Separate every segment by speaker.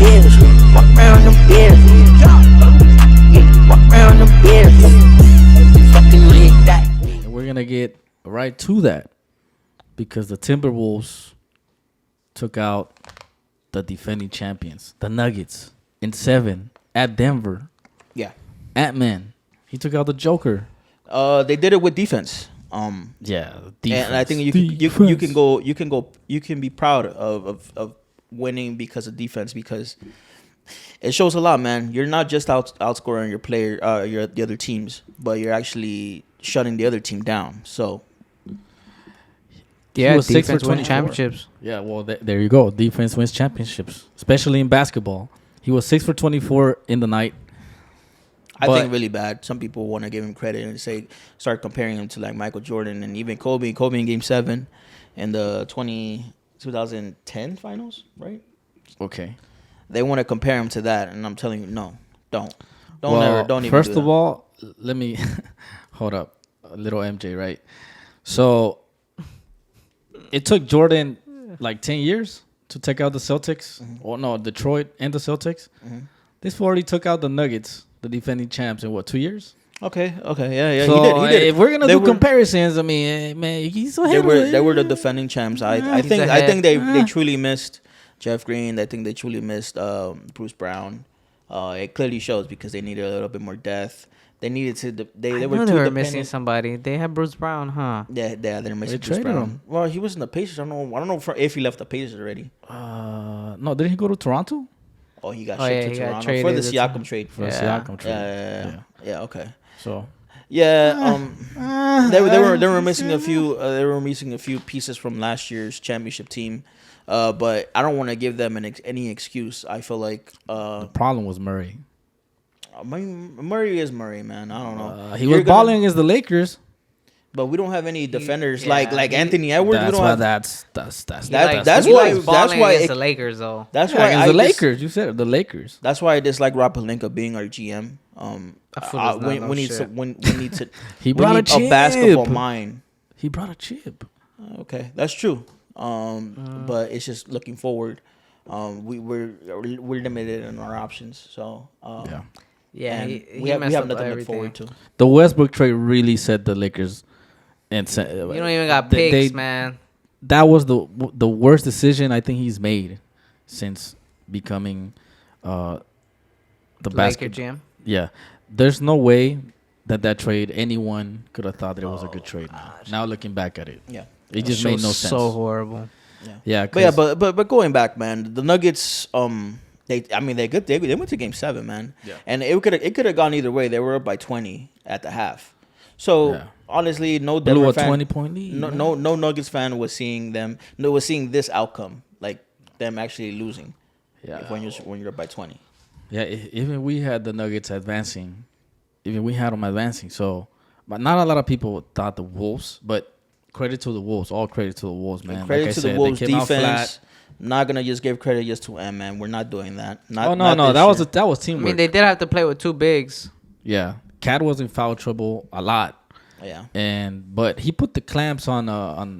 Speaker 1: beers. Walk around them beers. Yeah, walk around them beers. Fucking with that.
Speaker 2: And we're gonna get right to that because the Timberwolves took out the defending champions, the Nuggets, in 7 at Denver.
Speaker 3: Yeah.
Speaker 2: Antman, he took out the Joker.
Speaker 3: They did it with defense.
Speaker 2: Yeah, defense.
Speaker 3: And I think you can be proud of winning because of defense, because it shows a lot, man. You're not just outscoring your player, the other teams, but you're actually shutting the other team down. So
Speaker 4: yeah,
Speaker 2: was 6 for
Speaker 4: defense win
Speaker 2: 24.
Speaker 4: championships.
Speaker 2: Yeah, well, there you go. Defense wins championships, especially in basketball. He was 6 for 24 in the night.
Speaker 3: I think really bad. Some people want to give him credit and start comparing him to like Michael Jordan and even Kobe. Kobe in Game 7 in the 2010 finals, right?
Speaker 2: Okay.
Speaker 3: They want to compare him to that, and I'm telling you, no, don't even.
Speaker 2: First
Speaker 3: do
Speaker 2: of
Speaker 3: that.
Speaker 2: all, let me hold up. A little MJ, right? So it took Jordan like 10 years to take out the Celtics. Or no, Detroit and the Celtics. This already took out the Nuggets, the defending champs, in what, 2 years?
Speaker 3: Okay, yeah.
Speaker 2: So
Speaker 3: he did.
Speaker 2: if we're gonna
Speaker 3: They
Speaker 2: do
Speaker 3: were-
Speaker 2: comparisons, I mean, man, he's so
Speaker 3: They
Speaker 2: heavy.
Speaker 3: were the defending champs. I
Speaker 4: He's
Speaker 3: think
Speaker 4: ahead.
Speaker 3: they truly missed Jeff Green. I think they truly missed Bruce Brown. It clearly shows because they needed a little bit more depth. They needed to. They
Speaker 4: I
Speaker 3: were
Speaker 4: knew
Speaker 3: too
Speaker 4: they were
Speaker 3: dependent.
Speaker 4: missing somebody. They had Bruce Brown, huh?
Speaker 3: Yeah, they're missing Bruce
Speaker 2: traded
Speaker 3: Brown.
Speaker 2: him.
Speaker 3: Well, he was in the Pacers. I don't know if he left the Pacers already.
Speaker 2: No, didn't he go to Toronto?
Speaker 3: Oh, he got
Speaker 4: Oh,
Speaker 3: shipped
Speaker 4: yeah,
Speaker 3: to
Speaker 4: he got
Speaker 3: Toronto
Speaker 4: traded
Speaker 3: for the
Speaker 4: to
Speaker 3: Siakam trade.
Speaker 2: For the
Speaker 4: Yeah.
Speaker 2: Siakam trade.
Speaker 3: Yeah. Okay.
Speaker 2: So
Speaker 3: Yeah. They were missing a few. They were missing a few pieces from last year's championship team. But I don't want to give them any excuse. I feel like
Speaker 2: the problem was Murray.
Speaker 3: Murray is Murray, man. I don't know.
Speaker 2: He was balling against the Lakers.
Speaker 3: But we don't have any defenders
Speaker 4: Yeah,
Speaker 3: like Anthony Edwards. We
Speaker 2: That's
Speaker 3: don't
Speaker 2: why
Speaker 3: have.
Speaker 2: that's
Speaker 3: That's
Speaker 4: He
Speaker 3: why-
Speaker 4: was balling
Speaker 3: why
Speaker 4: against
Speaker 3: it-
Speaker 4: the Lakers though.
Speaker 3: That's
Speaker 2: Yeah,
Speaker 3: why
Speaker 2: against
Speaker 3: I
Speaker 2: the
Speaker 3: dis-
Speaker 2: Lakers. You said it, the Lakers.
Speaker 3: That's why I dislike Rob Pelinka being our GM.
Speaker 4: That fool does not know
Speaker 3: We need
Speaker 4: shit.
Speaker 2: He
Speaker 3: we
Speaker 2: brought
Speaker 3: need
Speaker 2: a chip.
Speaker 3: a basketball mind.
Speaker 2: He brought a chip.
Speaker 3: Okay, that's true. But it's just looking forward. We're limited in our options. So
Speaker 2: Yeah.
Speaker 4: Yeah,
Speaker 3: and
Speaker 4: he
Speaker 3: we have
Speaker 4: messed up
Speaker 3: nothing to look
Speaker 4: everything.
Speaker 3: forward to.
Speaker 2: The Westbrook trade really set the Lakers. And
Speaker 4: You don't even got picks, man.
Speaker 2: That was the worst decision I think he's made since becoming the
Speaker 4: Laker
Speaker 2: basket.
Speaker 4: GM.
Speaker 2: Yeah, there's no way that trade anyone could have thought that it was a good trade. Now looking back at it,
Speaker 3: Yeah.
Speaker 2: it just made no sense.
Speaker 4: So horrible.
Speaker 2: Yeah,
Speaker 3: But going back, man, the Nuggets. They went to Game 7, man.
Speaker 2: Yeah.
Speaker 3: And it could have gone either way. They were up by 20 at the half. So
Speaker 2: Yeah.
Speaker 3: honestly, no
Speaker 2: blew
Speaker 3: Denver
Speaker 2: a
Speaker 3: fan,
Speaker 2: 20-point lead.
Speaker 3: no Nuggets fan was seeing them. No, was seeing this outcome, like them actually losing.
Speaker 2: Yeah.
Speaker 3: When you're up by 20.
Speaker 2: Yeah, even we had the Nuggets advancing. Even we had them advancing. So, but not a lot of people thought the Wolves. But credit to the Wolves. All credit to the Wolves, man.
Speaker 3: Credit
Speaker 2: like
Speaker 3: to
Speaker 2: I said,
Speaker 3: the Wolves
Speaker 2: they came out
Speaker 3: defense.
Speaker 2: flat.
Speaker 3: Not gonna just give credit just to M, man. We're not doing that. Not
Speaker 2: No.
Speaker 3: this year.
Speaker 2: That was
Speaker 4: I
Speaker 2: teamwork.
Speaker 4: mean, they did have to play with two bigs.
Speaker 2: Yeah, Cat was in foul trouble a lot.
Speaker 3: Yeah.
Speaker 2: But he put the clamps on.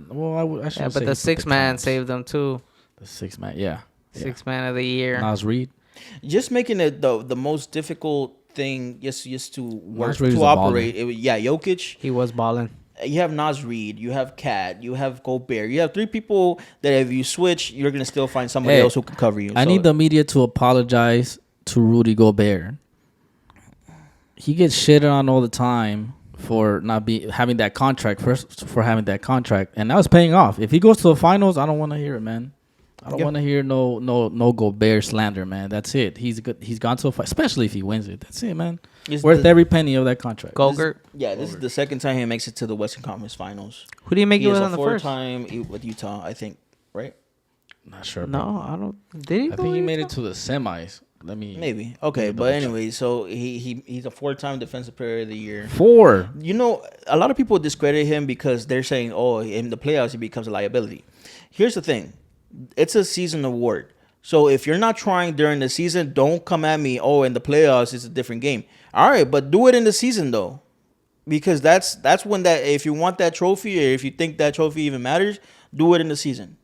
Speaker 2: Well, I should.
Speaker 4: Yeah, but the 6-man saved them too.
Speaker 2: The 6-man, yeah.
Speaker 4: 6-man of the year.
Speaker 2: Nas Reed.
Speaker 3: Just making it the most difficult thing just to work
Speaker 2: Nas Reed is
Speaker 3: to
Speaker 2: a
Speaker 3: operate. Jokic.
Speaker 4: He was balling.
Speaker 3: You have Nas Reed, you have Cat, you have Gobert. You have three people that if you switch, you're gonna still find somebody else who can cover you.
Speaker 2: I need the media to apologize to Rudy Gobert. He gets shitted on all the time for not having that contract. For having that contract, and that was paying off. If he goes to the finals, I don't want to hear it, man. I don't want to hear no Gobert slander, man. That's it. He's good. He's gone so far, especially if he wins it. That's it, man. Worth every penny of that contract.
Speaker 4: Gogurt.
Speaker 3: This is the second time he makes it to the Western Conference Finals.
Speaker 4: Who did he make
Speaker 3: He
Speaker 4: it
Speaker 3: is
Speaker 4: with
Speaker 3: a
Speaker 4: on the first?
Speaker 3: four-time with Utah, I think. Right?
Speaker 2: Not sure.
Speaker 4: No,
Speaker 2: bro.
Speaker 4: I don't. Did he?
Speaker 2: I think he made it to the semis.
Speaker 3: Maybe. Okay, but anyway, so he's a 4-time Defensive Player of the Year.
Speaker 2: 4.
Speaker 3: You know, a lot of people discredit him because they're saying, "Oh, in the playoffs he becomes a liability." Here's the thing. It's a season award. So if you're not trying during the season, don't come at me, "Oh, in the playoffs it's a different game." All right, but do it in the season though. Because that's when if you want that trophy or if you think that trophy even matters, do it in the season.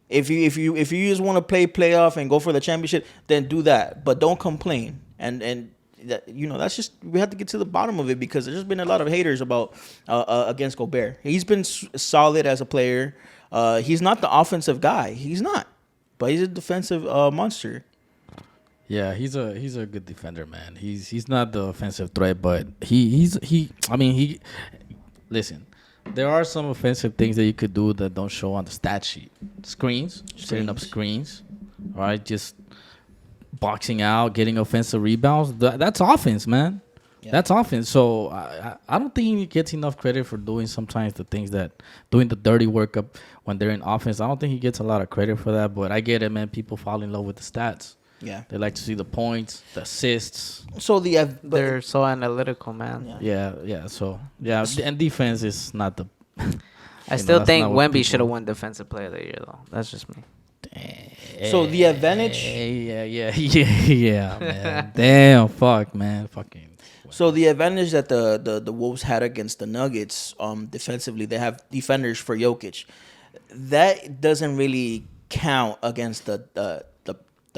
Speaker 3: If you just want to play playoff and go for the championship, then do that. But don't complain. And that, that's just, we have to get to the bottom of it, because there's just been a lot of haters about against Gobert. He's been solid as a player. He's not the offensive guy. He's not, but he's a defensive monster.
Speaker 2: Yeah, he's a good defender, man. He's not the offensive threat, but he. I mean, listen. There are some offensive things that you could do that don't show on the stat sheet. Screens. Setting up screens, all right? Just boxing out, getting offensive rebounds. That's offense, man. Yeah. That's offense. So I don't think he gets enough credit for doing sometimes the things doing the dirty work up when they're in offense. I don't think he gets a lot of credit for that, but I get it, man. People fall in love with the stats.
Speaker 3: Yeah,
Speaker 2: they like to see the points, the assists.
Speaker 3: So
Speaker 4: they're so analytical, man.
Speaker 2: Yeah. So and defense is not the.
Speaker 4: I still think Wemby should have won Defensive Player of the Year, though. That's just me.
Speaker 3: So the advantage.
Speaker 2: Yeah, man. Damn, fuck, man, fucking.
Speaker 3: So the advantage that the Wolves had against the Nuggets, defensively, they have defenders for Jokic. That doesn't really count against the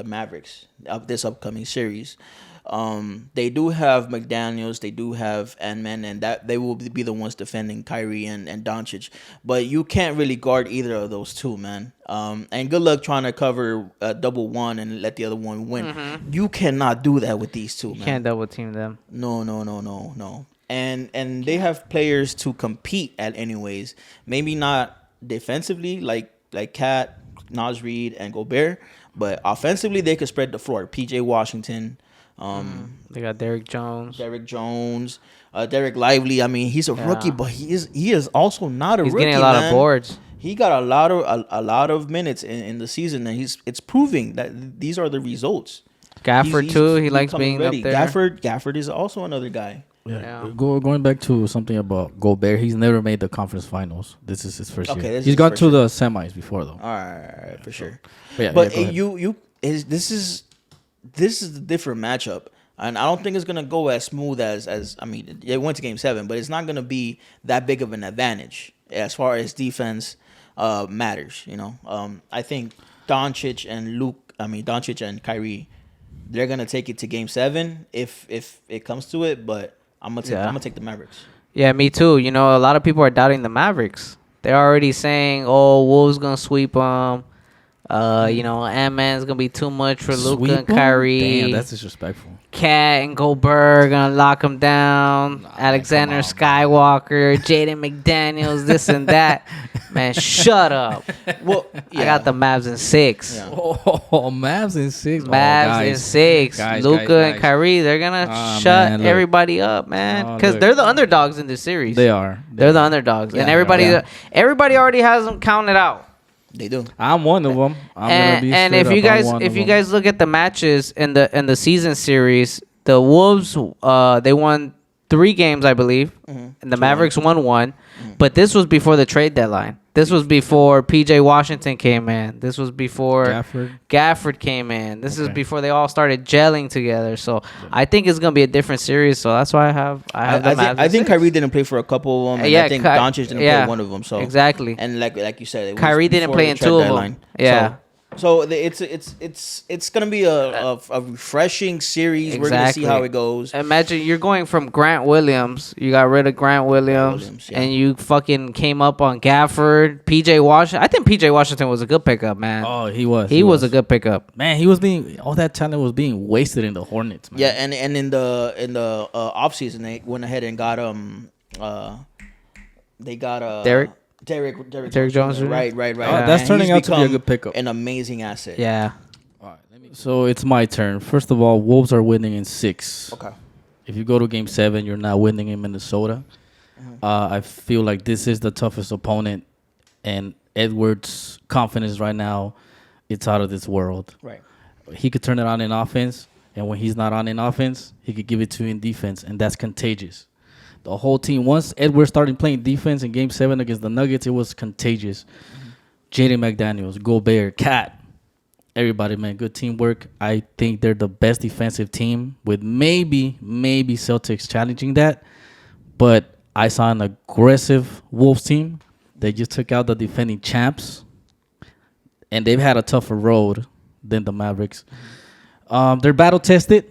Speaker 3: Mavericks of this upcoming series. They do have McDaniels, they do have antman, and that they will be the ones defending Kyrie and Doncic. But you can't really guard either of those two, man. And good luck trying to cover double one and let the other one win. Mm-hmm. You cannot do that with these two, man.
Speaker 4: You can't double team them.
Speaker 3: No. And they have players to compete at anyways. Maybe not defensively like Cat, Naz Reid, and Gobert. But offensively, they could spread the floor. P.J. Washington.
Speaker 4: They got Derrick Jones.
Speaker 3: Derek Lively. I mean, he's a rookie, but he is also not a rookie. He's getting a
Speaker 4: lot of boards.
Speaker 3: He got a lot of minutes in the season, and it's proving that these are the results.
Speaker 4: Gafford too. He likes being ready up there.
Speaker 3: Gafford is also another guy.
Speaker 2: Yeah. Going back to something about Gobert, he's never made the conference finals. This is his first year. He's got to the semis before, though.
Speaker 3: All right, for sure. But this is a different matchup, and I don't think it's gonna go as smooth as I mean, it went to Game 7, but it's not gonna be that big of an advantage as far as defense matters. I think Doncic and Kyrie, they're gonna take it to Game 7 if it comes to it, but. I'm gonna take the Mavericks. Yeah,
Speaker 4: me too. A lot of people are doubting the Mavericks. They're already saying, "Oh, Wolves gonna sweep them." Antman's gonna be too much for Luka and Kyrie.
Speaker 2: Damn, that's disrespectful.
Speaker 4: Cat and Gobert gonna lock him down. Alexander Skywalker, Jaden McDaniels, this and that. Man, shut up. Well, I got the Mavs in 6.
Speaker 2: Yeah. Mavs in 6.
Speaker 4: Mavs in 6. Luka and Kyrie, they're gonna shut everybody up, man, because they're the underdogs in this series.
Speaker 2: They are.
Speaker 4: They're the underdogs, and everybody already has them counted out.
Speaker 3: They do.
Speaker 2: I'm one of them.
Speaker 4: And if you guys look at the matches in the season series, the Wolves they won 3 games, I believe, and the Mavericks won 1. But this was before the trade deadline. This was before P.J. Washington came in. This was before Gafford came in. This is before they all started gelling together. So I think it's gonna be a different series. So that's why I have the Mavs.
Speaker 3: I think Kyrie didn't play for a couple of them. And I think Doncic didn't play one of them. So
Speaker 4: exactly.
Speaker 3: And like you said,
Speaker 4: Kyrie didn't play in 2 of them. Yeah.
Speaker 3: So it's gonna be a refreshing series. Exactly. We're gonna see how it goes.
Speaker 4: Imagine you're going from Grant Williams. You got rid of Grant Williams, and you fucking came up on Gafford, PJ Washington. I think PJ Washington was a good pickup, man.
Speaker 2: Oh, he was.
Speaker 4: He was a good pickup.
Speaker 2: Man, all that talent was being wasted in the Hornets, man.
Speaker 3: Yeah, and in the offseason they went ahead and got Derrick Jones. Right.
Speaker 2: That's turning out to be a good pickup.
Speaker 3: An amazing asset.
Speaker 4: Yeah.
Speaker 2: All right, so it's my turn. First of all, Wolves are winning in 6.
Speaker 3: Okay.
Speaker 2: If you go to Game 7, you're not winning in Minnesota. I feel like this is the toughest opponent, and Edwards' confidence right now, it's out of this world.
Speaker 3: Right.
Speaker 2: He could turn it on in offense, and when he's not on in offense, he could give it to you in defense, and that's contagious. The whole team, once Edwards started playing defense in Game 7 against the Nuggets, it was contagious. Jaden McDaniels, Gobert, Cat, everybody, man, good teamwork. I think they're the best defensive team, with maybe Celtics challenging that. But I saw an aggressive Wolves team. They just took out the defending champs. and they've had a tougher road than the Mavericks. They're battle tested.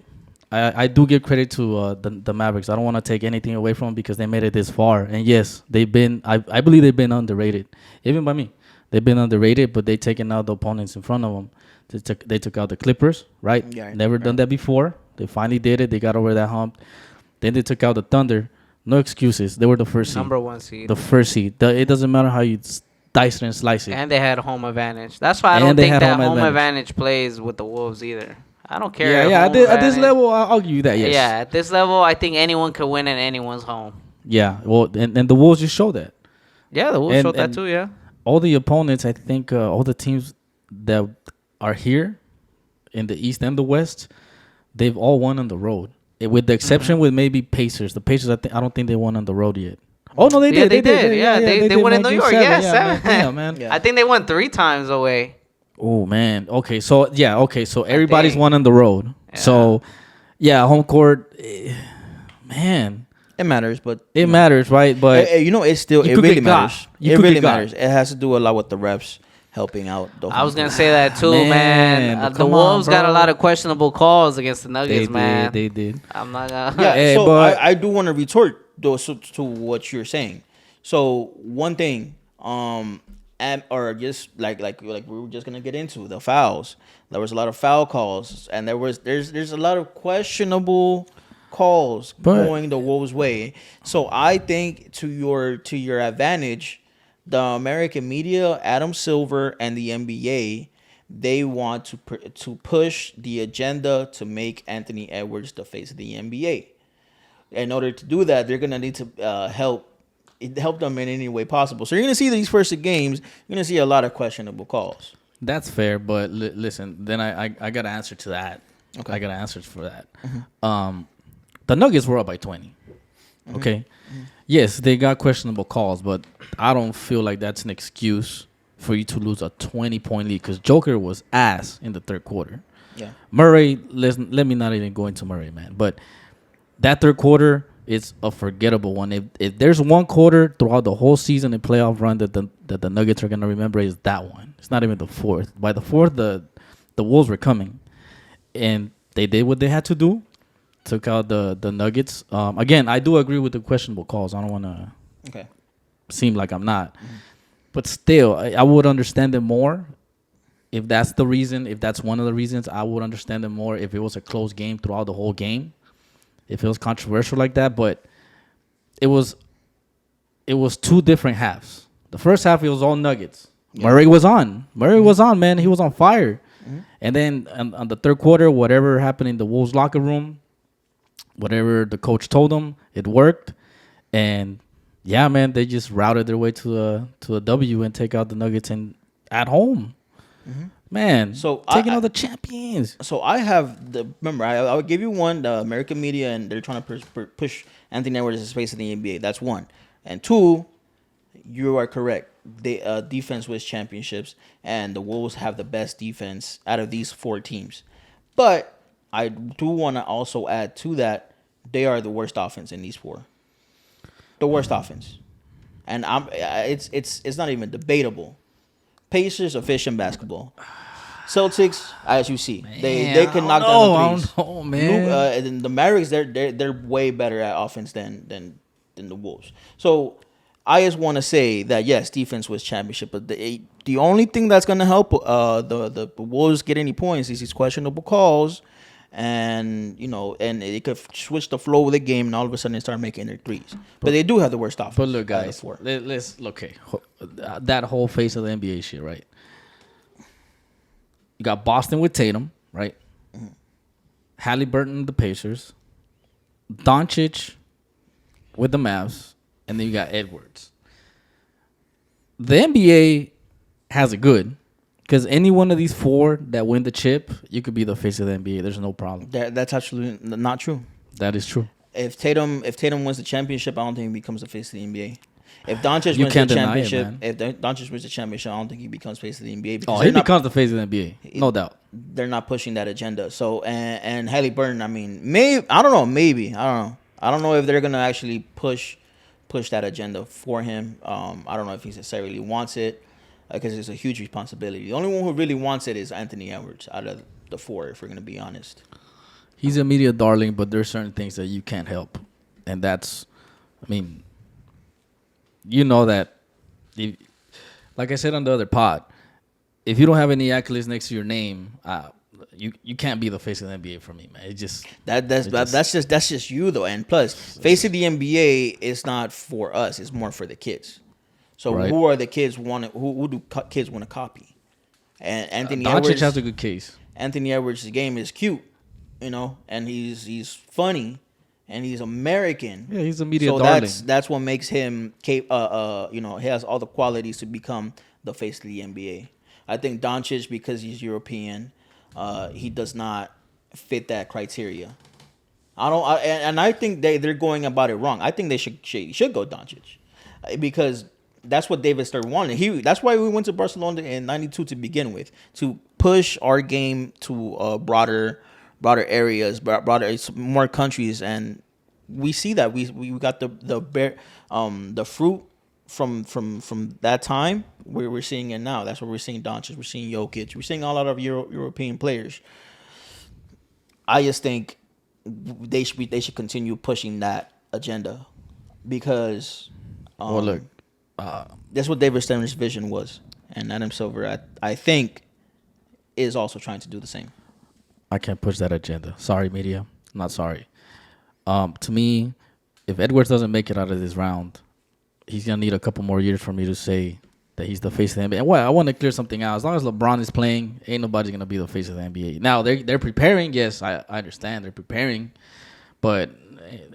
Speaker 2: I do give credit to the Mavericks. I don't want to take anything away from them because they made it this far. And yes, they've been. I believe they've been underrated, even by me. They've been underrated, but they taken out the opponents in front of them. They took out the Clippers, right?
Speaker 3: Yeah,
Speaker 2: Never done that before. They finally did it. They got over that hump. Then they took out the Thunder. No excuses. They were the first seed.
Speaker 4: Number 1 seed.
Speaker 2: The first seed. It doesn't matter how you dice it and slice it.
Speaker 4: And they had home advantage. That's why I don't think that home advantage plays with the Wolves either. I don't care.
Speaker 2: Yeah. At this level, I'll give you that. Yes.
Speaker 4: Yeah, at this level, I think anyone could win in anyone's home.
Speaker 2: Yeah. Well, and the Wolves just showed that.
Speaker 4: Yeah, the Wolves showed that too. Yeah.
Speaker 2: All the opponents, I think, all the teams that are here in the East and the West, they've all won on the road, with the exception with maybe Pacers. The Pacers, I don't think they won on the road yet. Oh no, they did.
Speaker 4: They did. Yeah, they won in New York. Yeah, 7.
Speaker 2: Yeah, man.
Speaker 4: Yeah. I think they won 3 times away.
Speaker 2: Oh man. Okay, so everybody's won on the road. Yeah. So yeah, home court, man.
Speaker 3: It matters, but
Speaker 2: it matters, right? But
Speaker 3: it's still it really matters. It really matters. It has to do a lot with the refs helping out.
Speaker 4: I was gonna say that too, man. The Wolves got a lot of questionable calls against the Nuggets, man.
Speaker 2: They did.
Speaker 4: I'm not gonna.
Speaker 3: Yeah, so I do want to retort though to what you're saying. So one thing, or just like we were just gonna get into the fouls. There was a lot of foul calls, and there's a lot of questionable calls going the Wolves' way. So I think to your advantage, the American media, Adam Silver, and the NBA, they want to push the agenda to make Anthony Edwards the face of the NBA. In order to do that, they're gonna need to help them in any way possible. So you're gonna see these first games, you're gonna see a lot of questionable calls.
Speaker 2: That's fair, but listen, then I got an answer to that. Okay. I got an answer for that. Mm-hmm. The Nuggets were up by 20. Mm-hmm. Okay. Mm-hmm. Yes, they got questionable calls, but I don't feel like that's an excuse for you to lose a 20-point lead because Joker was ass in the third quarter.
Speaker 3: Yeah.
Speaker 2: Murray, let me not even go into Murray, man. But that third quarter is a forgettable one. If there's one quarter throughout the whole season and playoff run that the Nuggets are going to remember, is that one. It's not even the fourth. By the fourth, the Wolves were coming. And they did what they had to do. Took out the Nuggets. Again, I do agree with the questionable calls. I don't want to seem like I'm not. Mm-hmm. But still, I would understand it more if that's the reason. If that's one of the reasons, I would understand it more if it was a close game throughout the whole game. If it was controversial like that. But it was 2 different halves. The first half, it was all Nuggets. Yeah. Murray was on, man. He was on fire. Mm-hmm. And then on the third quarter, whatever happened in the Wolves locker room, whatever the coach told them, it worked. And yeah, man, they just routed their way to a W and take out the Nuggets at home. Mm-hmm. Man, so taking out the champions.
Speaker 3: So I have remember I would give you one, the American media, and they're trying to push Anthony Edwards' space in the NBA. That's one. And 2, you are correct. They defense wins championships, and the Wolves have the best defense out of these 4 teams. But I do want to also add to that, they are the worst offense in these 4. The worst offense. And it's not even debatable. Pacers, efficient basketball. Celtics, as you see, they can knock down the threes.
Speaker 2: I don't know, man.
Speaker 3: And the Mavericks, they're way better at offense than the Wolves. So I just want to say that yes, defense was championship, but the only thing that's going to help the Wolves get any points is these questionable calls, and and it could switch the flow of the game, and all of a sudden they start making their threes. But they do have the worst offense.
Speaker 2: But look, guys, let's that whole face of the NBA shit, right? You got Boston with Tatum, right? Mm-hmm. Halliburton, the Pacers, Doncic with the Mavs, and then you got Edwards. The NBA has it good because any one of these 4 that win the chip, you could be the face of the NBA. There's no problem.
Speaker 3: That's absolutely not true.
Speaker 2: That is true.
Speaker 3: If Tatum wins the championship, I don't think he becomes the face of the NBA. If Doncic wins the championship, I don't think he becomes face of the NBA.
Speaker 2: He becomes the face of the NBA, no doubt.
Speaker 3: They're not pushing that agenda. So and Halliburton, I mean, maybe I don't know. I don't know if they're gonna actually push that agenda for him. I don't know if he necessarily wants it. because it's a huge responsibility. The only one who really wants it is Anthony Edwards out of the four, if we're going to be honest.
Speaker 2: He's a media darling, but there's certain things that you can't help. And that's, I mean, you know that, if, like I said on the other pod, if you don't have any accolades next to your name, you can't be the face of the NBA for me, man. It just
Speaker 3: that's just you though. And plus, face of the NBA is not for us; it's more for the kids. So
Speaker 2: right.
Speaker 3: Who are the kids who do kids want to copy? And Anthony
Speaker 2: Doncic
Speaker 3: Edwards
Speaker 2: has a good case.
Speaker 3: Anthony Edwards' game is cute, and he's funny, and he's American.
Speaker 2: Yeah, he's a media darling.
Speaker 3: So that's what makes him he has all the qualities to become the face of the NBA. I think Doncic, because he's European, he does not fit that criteria. I think they're going about it wrong. I think they should go Doncic, because that's what David Stern wanted. That's why we went to Barcelona in '92 to begin with, to push our game to broader areas, broader more countries, and we see that we got the fruit from that time. We're seeing it now. That's what we're seeing. Doncic, we're seeing Jokic, we're seeing a lot of European players. I just think they should continue pushing that agenda, because
Speaker 2: well, look,
Speaker 3: that's what David Stern's vision was, and Adam Silver, I think, is also trying to do the same.
Speaker 2: I can't push that agenda. Sorry, media. I'm not sorry. To me, if Edwards doesn't make it out of this round, he's gonna need a couple more years for me to say that he's the face of the NBA. And I want to clear something out. As long as LeBron is playing, ain't nobody gonna be the face of the NBA. Now they're preparing. Yes, I understand they're preparing, but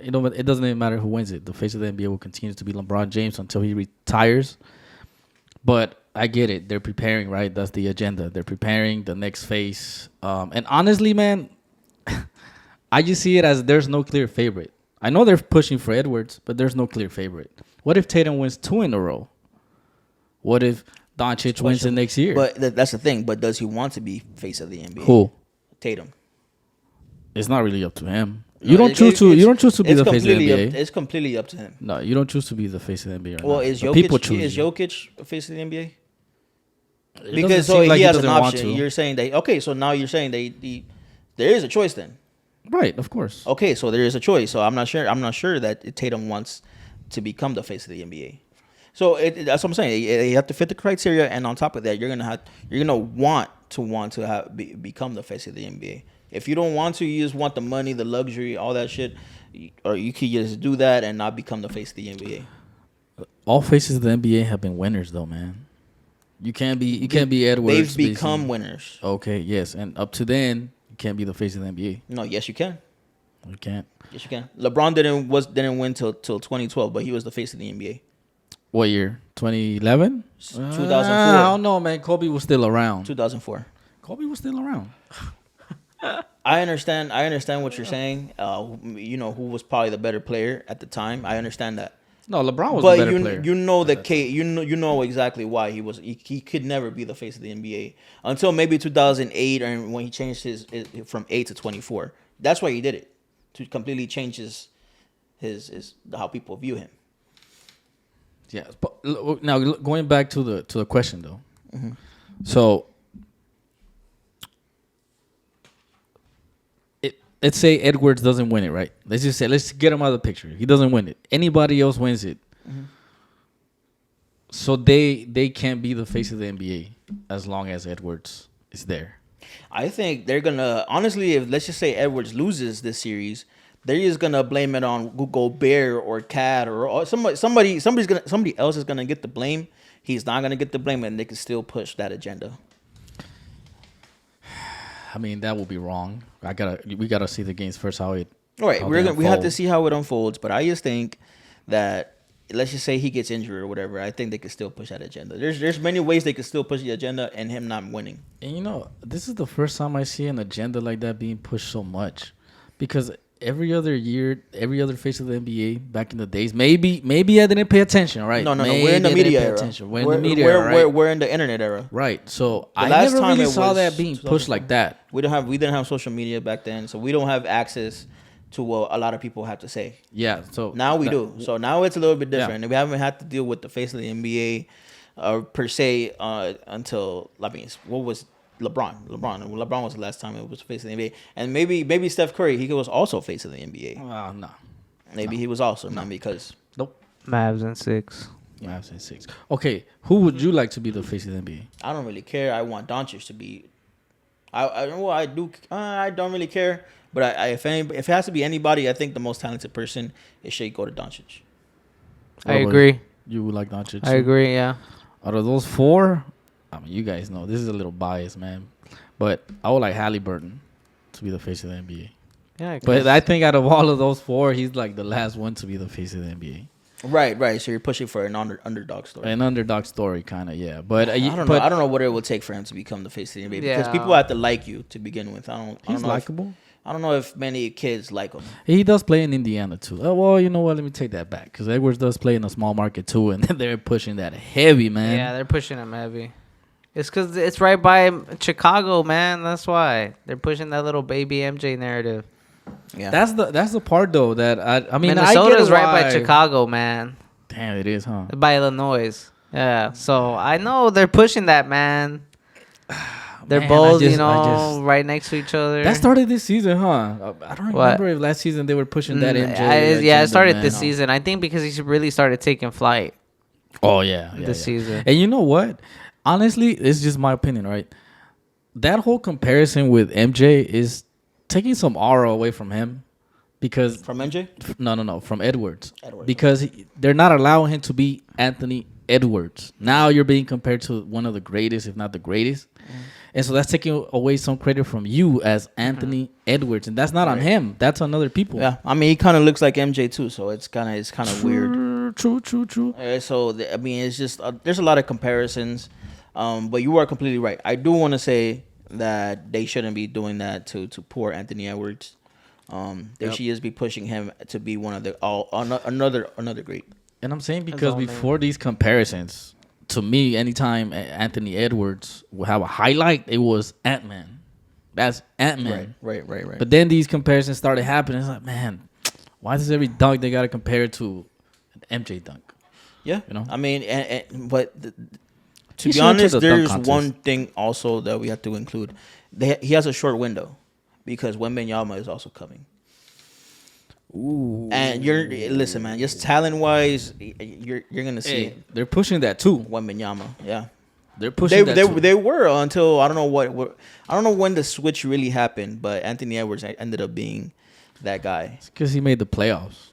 Speaker 2: it doesn't even matter who wins it. The face of the NBA will continue to be LeBron James until he retires. But I get it. They're preparing, right? That's the agenda. They're preparing the next face. And honestly, man, I just see it as there's no clear favorite. I know they're pushing for Edwards, but there's no clear favorite. What if Tatum wins 2 in a row? What if Doncic wins the next year?
Speaker 3: But that's the thing. But does he want to be face of the NBA?
Speaker 2: Who?
Speaker 3: Tatum.
Speaker 2: It's not really up to him. You don't choose to be the face of the NBA.
Speaker 3: It's completely up to him.
Speaker 2: No, you don't choose to be the face of the NBA.
Speaker 3: Well, is Jokic a face of the NBA? Because
Speaker 2: like
Speaker 3: he has an
Speaker 2: want
Speaker 3: option.
Speaker 2: to.
Speaker 3: You're saying so now you're saying there is a choice then.
Speaker 2: Right, of course.
Speaker 3: Okay, so there is a choice. So I'm not sure that Tatum wants to become the face of the NBA. So that's what I'm saying. You have to fit the criteria, and on top of that, you're gonna want to become the face of the NBA. If you don't want to, you just want the money, the luxury, all that shit, or you could just do that and not become the face of the NBA.
Speaker 2: All faces of the NBA have been winners, though, man. You can't be Edwards.
Speaker 3: They've become winners.
Speaker 2: Okay, yes, and up to then, you can't be the face of the NBA.
Speaker 3: No, yes, you can.
Speaker 2: You can't.
Speaker 3: Yes, you can. LeBron didn't win till 2012, but he was the face of the NBA.
Speaker 2: What year? 2011?
Speaker 3: 2004.
Speaker 2: I don't know, man. Kobe was still around.
Speaker 3: 2004.
Speaker 2: Kobe was still around.
Speaker 3: I understand what you're saying. Who was probably the better player at the time. I understand that.
Speaker 2: No, LeBron was the better player.
Speaker 3: You know the case. You know exactly why he could never be the face of the NBA until maybe 2008, and when he changed his from 8 to 24. That's why he did it, to completely change his how people view him.
Speaker 2: Yeah, but now going back to the question though.
Speaker 3: Mm-hmm.
Speaker 2: So let's say Edwards doesn't win it, right? Let's get him out of the picture. He doesn't win it. Anybody else wins it.
Speaker 3: Mm-hmm.
Speaker 2: So they can't be the face of the NBA as long as Edwards is there.
Speaker 3: I think they're gonna honestly, if let's just say Edwards loses this series, they're just gonna blame it on Gobert or Cat or somebody else is gonna get the blame. He's not gonna get the blame, and they can still push that agenda.
Speaker 2: I mean, that will be wrong. We gotta see the games first. All right,
Speaker 3: we have to see how it unfolds. But I just think that, let's just say he gets injured or whatever, I think they could still push that agenda. There's many ways they could still push the agenda and him not winning.
Speaker 2: And this is the first time I see an agenda like that being pushed so much, because every other year, every other face of the NBA back in the days, maybe I didn't pay attention, right?
Speaker 3: No. We're in the media era.
Speaker 2: We're in the media era, right?
Speaker 3: We're in the internet era.
Speaker 2: Right. So I never really saw that being pushed like that.
Speaker 3: We didn't have social media back then, so we don't have access to what a lot of people have to say.
Speaker 2: Yeah. So
Speaker 3: now we do. So now it's a little bit different. Yeah. We haven't had to deal with the face of the NBA per se until what was LeBron? LeBron was the last time it was facing the NBA, and maybe Steph Curry. He was also facing the NBA.
Speaker 2: No.
Speaker 3: Maybe he was also man because
Speaker 2: Nope.
Speaker 4: Mavs in 6.
Speaker 2: Mavs in 6. Okay, who would you like to be the face of the NBA?
Speaker 3: I don't really care. I want Doncic to be. I do. I don't really care. But if it has to be anybody, I think the most talented person is Shea Doncic.
Speaker 4: I agree.
Speaker 2: You would like Doncic?
Speaker 4: I agree. Yeah.
Speaker 2: Out of those 4, I mean, you guys know this is a little biased, man. But I would like Halliburton to be the face of the NBA.
Speaker 4: Yeah.
Speaker 2: But I think out of all of those 4, he's like the last one to be the face of the NBA.
Speaker 3: Right. So you're pushing for an underdog story.
Speaker 2: An underdog story, kind of, yeah. But
Speaker 3: I don't know. I don't know what it will take for him to become the face of the NBA because people have to like you to begin with.
Speaker 2: He's likable.
Speaker 3: I don't know if many kids like him.
Speaker 2: He does play in Indiana too. Oh, well, you know what? Let me take that back because Edwards does play in a small market too, and they're pushing that heavy, man.
Speaker 4: Yeah, they're pushing him heavy. It's because it's right by Chicago, man. That's why they're pushing that little baby MJ narrative.
Speaker 3: Yeah,
Speaker 2: that's the part though that I mean
Speaker 4: Minnesota is right by Chicago, man.
Speaker 2: Damn, it is, huh?
Speaker 4: By Illinois. Yeah, so I know they're pushing that, man. They're both, right next to each other.
Speaker 2: That started this season, huh? I don't remember if last season they were pushing that MJ.
Speaker 4: It started this season. I think because he really started taking flight.
Speaker 2: Oh, yeah.
Speaker 4: This season.
Speaker 2: And you know what? Honestly, it's just my opinion, right? That whole comparison with MJ is taking some aura away from him. Because
Speaker 3: from MJ?
Speaker 2: No, from Edwards. Because they're not allowing him to be Anthony Edwards. Now you're being compared to one of the greatest, if not the greatest. And so that's taking away some credit from you as Anthony Edwards, and that's not on him. That's on other people.
Speaker 3: Yeah, I mean he kind of looks like MJ too, so it's kind of weird.
Speaker 2: True.
Speaker 3: So I mean, it's just there's a lot of comparisons, but you are completely right. I do want to say that they shouldn't be doing that to poor Anthony Edwards. They should just be pushing him to be one of the another great.
Speaker 2: And I'm saying because before these comparisons. To me, anytime Anthony Edwards will have a highlight, it was Ant-Man. That's Ant-Man.
Speaker 3: Right.
Speaker 2: But then these comparisons started happening. It's like, man, why does every dunk they got to compare it to an MJ dunk?
Speaker 3: Yeah. I mean, but to be honest, there's one thing also that we have to include. He has a short window because Wembanyama is also coming.
Speaker 2: Ooh.
Speaker 3: And listen, man. Just talent wise, you're gonna see.
Speaker 2: They're pushing that too.
Speaker 3: Wembanyama, yeah.
Speaker 2: They're pushing that too.
Speaker 3: They were until I don't know I don't know when the switch really happened, but Anthony Edwards ended up being that guy.
Speaker 2: Because he made the playoffs.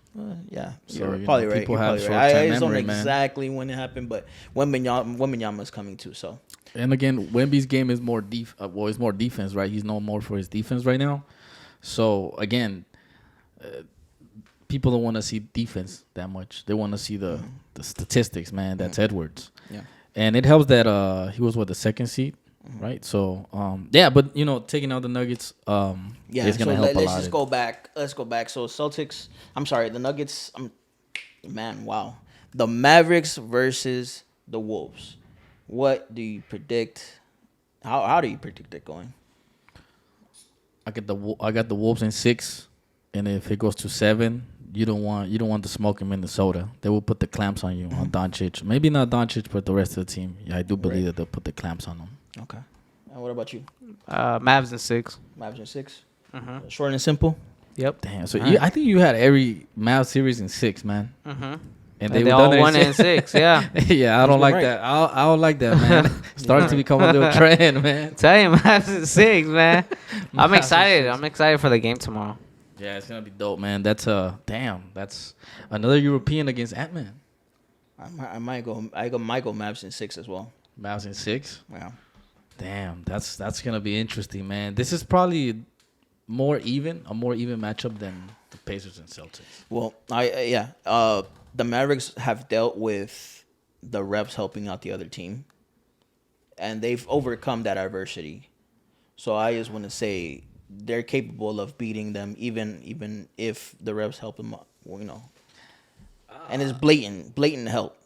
Speaker 3: Yeah,
Speaker 2: so,
Speaker 3: you're probably right.
Speaker 2: People have short-term
Speaker 3: I don't know
Speaker 2: memory,
Speaker 3: exactly when it happened, but Wembanyama is coming too. So.
Speaker 2: And again, Wemby's game is more is more defense, right? He's known more for his defense right now. So again. People don't want to see defense that much. They want to see the statistics, man. That's Edwards. Yeah. And it helps that he was the second seed, right? So but taking out the Nuggets is gonna help a lot.
Speaker 3: Let's go back. So the Nuggets, man, wow. The Mavericks versus the Wolves. What do you predict? How do you predict it going?
Speaker 2: I got the Wolves in 6, and if it goes to 7. You don't want to smoke in Minnesota. They will put the clamps on you on Doncic. Maybe not Doncic, but the rest of the team. Yeah, I do believe that they'll put the clamps on them.
Speaker 3: Okay. And what about you?
Speaker 4: Mavs in 6.
Speaker 3: Mavs in 6. Mm-hmm. Short and simple.
Speaker 4: Yep.
Speaker 2: Damn. So I think you had every Mavs series in 6, man.
Speaker 4: Mm-hmm.
Speaker 2: And
Speaker 4: they all won in 6. Yeah.
Speaker 2: Yeah, I don't like that. I don't like that, man. Starting to become a little trend, man.
Speaker 4: Tell you, Mavs in 6, man. I'm excited. I'm excited for the game tomorrow.
Speaker 2: Yeah, it's gonna be dope, man. That's that's another European against Ant-Man.
Speaker 3: I might go Mavs in 6 as well.
Speaker 2: Mavs in 6?
Speaker 3: Yeah.
Speaker 2: Damn, that's gonna be interesting, man. This is probably a more even matchup than the Pacers and Celtics.
Speaker 3: Well, the Mavericks have dealt with the refs helping out the other team, and they've overcome that adversity. So I just want to say. They're capable of beating them, even if the refs help them up, And it's blatant help.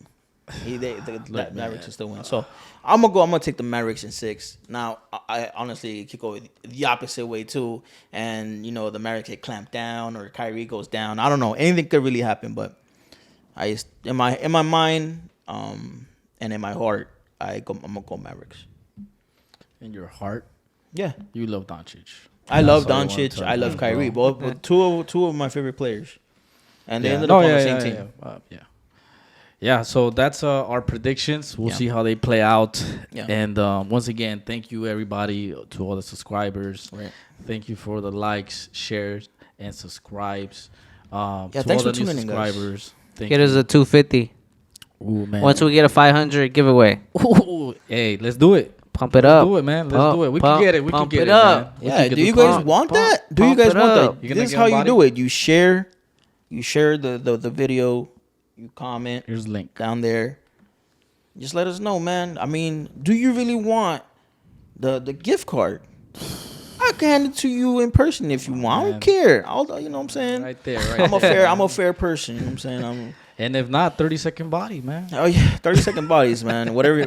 Speaker 3: The Mavericks still win. So I'm gonna take the Mavericks in 6. Now I honestly could go the opposite way too, and the Mavericks get clamped down or Kyrie goes down. I don't know. Anything could really happen, but in my mind, and in my heart, I'm gonna go Mavericks.
Speaker 2: In your heart,
Speaker 3: Yeah,
Speaker 2: you love Doncic.
Speaker 3: I love
Speaker 2: That's all I wanna
Speaker 3: Doncic.
Speaker 2: tell
Speaker 3: I
Speaker 2: you,
Speaker 3: love
Speaker 2: bro.
Speaker 3: Kyrie. Both two of my favorite players, and they ended
Speaker 2: No,
Speaker 3: up on
Speaker 2: yeah,
Speaker 3: the same
Speaker 2: yeah,
Speaker 3: team.
Speaker 2: yeah. Yeah, so that's our predictions. We'll
Speaker 3: Yeah.
Speaker 2: see how they play out.
Speaker 3: Yeah.
Speaker 2: And once again, thank you everybody to all the subscribers.
Speaker 3: Right.
Speaker 2: Thank you for the likes, shares, and subscribes.
Speaker 3: Yeah,
Speaker 2: to
Speaker 3: thanks
Speaker 2: all
Speaker 3: for
Speaker 2: the new
Speaker 3: tuning in, guys.
Speaker 2: subscribers. Thank
Speaker 4: Get
Speaker 2: you.
Speaker 4: us a 250.
Speaker 2: Ooh, man.
Speaker 4: Once we get a 500 giveaway,
Speaker 2: Ooh, hey, let's do it.
Speaker 4: pump it
Speaker 2: Let's
Speaker 4: up.
Speaker 2: do it, man. Let's
Speaker 4: Pump,
Speaker 2: do it. We
Speaker 4: pump,
Speaker 2: can get it. We can
Speaker 4: pump
Speaker 2: get
Speaker 4: it
Speaker 2: it,
Speaker 4: up.
Speaker 2: man. We
Speaker 3: Yeah,
Speaker 2: can get
Speaker 3: do
Speaker 2: the
Speaker 3: you guys
Speaker 2: pump.
Speaker 3: want that? Do you
Speaker 4: pump
Speaker 3: guys
Speaker 4: it
Speaker 3: want
Speaker 4: up.
Speaker 3: that?
Speaker 2: You gonna
Speaker 3: This is
Speaker 2: get
Speaker 3: how
Speaker 2: a
Speaker 3: you
Speaker 2: body?
Speaker 3: do it. You share the video, you comment
Speaker 2: Here's the link.
Speaker 3: down there. Just let us know, man. I mean, do you really want the gift card? I can hand it to you in person if you want. I
Speaker 2: man.
Speaker 3: don't care. You know what I'm saying?
Speaker 2: Right there, right
Speaker 3: I'm
Speaker 2: there.
Speaker 3: a fair person. You know what I'm saying?
Speaker 2: And if not, 30-second body, man.
Speaker 3: Oh yeah, 30-second bodies, man. Whichever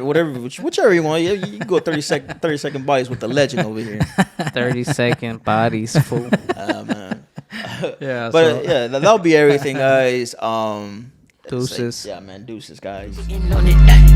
Speaker 3: you want. You can go 30-second bodies with the legend over here.
Speaker 4: 30-second bodies, fool.
Speaker 3: Man.
Speaker 2: Yeah,
Speaker 3: But yeah, that'll be everything, guys.
Speaker 4: Deuces.
Speaker 3: Yeah, man. Deuces, guys.
Speaker 1: Getting on it,